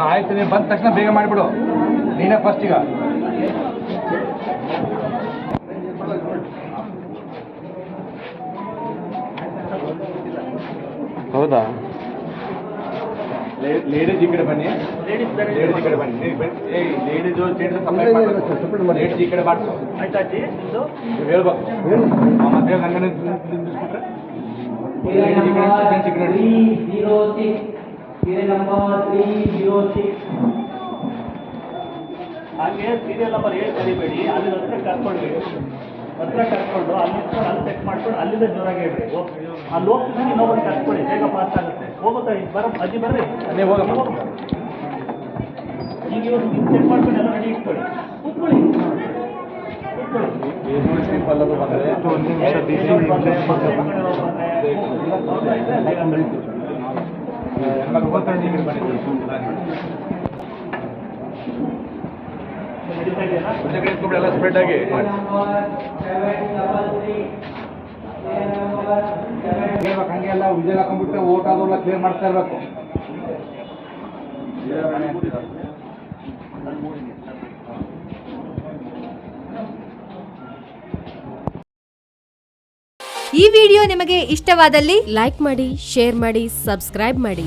ಆಯ್ತು, ನೀವು ಬಂದ ತಕ್ಷಣ ಬೇಗ ಮಾಡಿಬಿಡು. ನೀನೇ ಫಸ್ಟ್ ಈಗ. ಹೌದಾ? ಲೇಡೀಸ್ ಈ ಕಡೆ ಬನ್ನಿ, ಲೇಡೀಸ್ ಈ ಕಡೆ ಬನ್ನಿ. ಲೇಡೀಸು ಚೇಂಜ್ ಸಪ್ರೇಟ್ ಮಾಡಬೇಕು. ಲೇಡೀಸ್ ಈ ಕಡೆ ಮಾಡಿಸು. ಆಯ್ತಾ ಅಜ್ಜಿ? ನೀವು ಹೇಳ್ಬೇಕು ಮತ್ತೆ ಹಂಗನೆ ನಿಲ್ಲಿಸ್ಬಿಟ್ರೆ ಲೇಡೀಸ್ ಈ ಕಡೆ ಜೆಂಟ್ಸ್ ಈ ಕಡೆ ನೋಡಿ. 306 ಸೀರಿಯಲ್ ನಂಬರ್ 306. ಹಾಗೆ ಸೀರಿಯಲ್ ನಂಬರ್ 7 ಕರಿಬೇಡಿ, ಅಲ್ಲಿ ಹತ್ರ ಕರ್ಕೊಳ್ಬೇಡಿ. ಹತ್ರ ಕರ್ಕೊಂಡು ಅಲ್ಲಿ ಚೆಕ್ ಮಾಡ್ಕೊಂಡು ಅಲ್ಲಿಂದ ಜೋರಾಗಿ ಹೇಳ್ರಿ. ಅಲ್ಲಿ ಹೋಗ್ತಿದ್ರೆ ಇನ್ನೊಬ್ಬರು ಕರ್ಕೊಳ್ಳಿ, ಬೇಗ ಪಾಸ್ ಆಗುತ್ತೆ. ಹೋಗುತ್ತಾ ಅಜ್ಜಿ ಬರ್ರಿ, ನೀವು ಹೋಗಮ್ಮ. ಈಗ ಇವ್ರು ಚೆಕ್ ಮಾಡ್ಕೊಂಡು ಎಲ್ಲ ರೆಡಿ ಇಟ್ಕೊಳ್ಳಿ. ಕೂತ್ಕೊಳ್ಳಿ. ಎಲ್ಲ ಸ್ಪ್ರೆಡ್ ಆಗಿ ಹಂಗೆ ಎಲ್ಲ ವಿಜಯ್ ಹಾಕೊಂಡ್ಬಿಟ್ಟು ಓಟ್ ಆಗೋಲ್ಲ ಕ್ಲಿಯರ್ ಮಾಡ್ತಾ ಇರ್ಬೇಕು. ಈ ವಿಡಿಯೋ ನಿಮಗೆ ಇಷ್ಟವಾದಲ್ಲಿ ಲೈಕ್ ಮಾಡಿ, ಶೇರ್ ಮಾಡಿ, ಸಬ್ಸ್ಕ್ರೈಬ್ ಮಾಡಿ.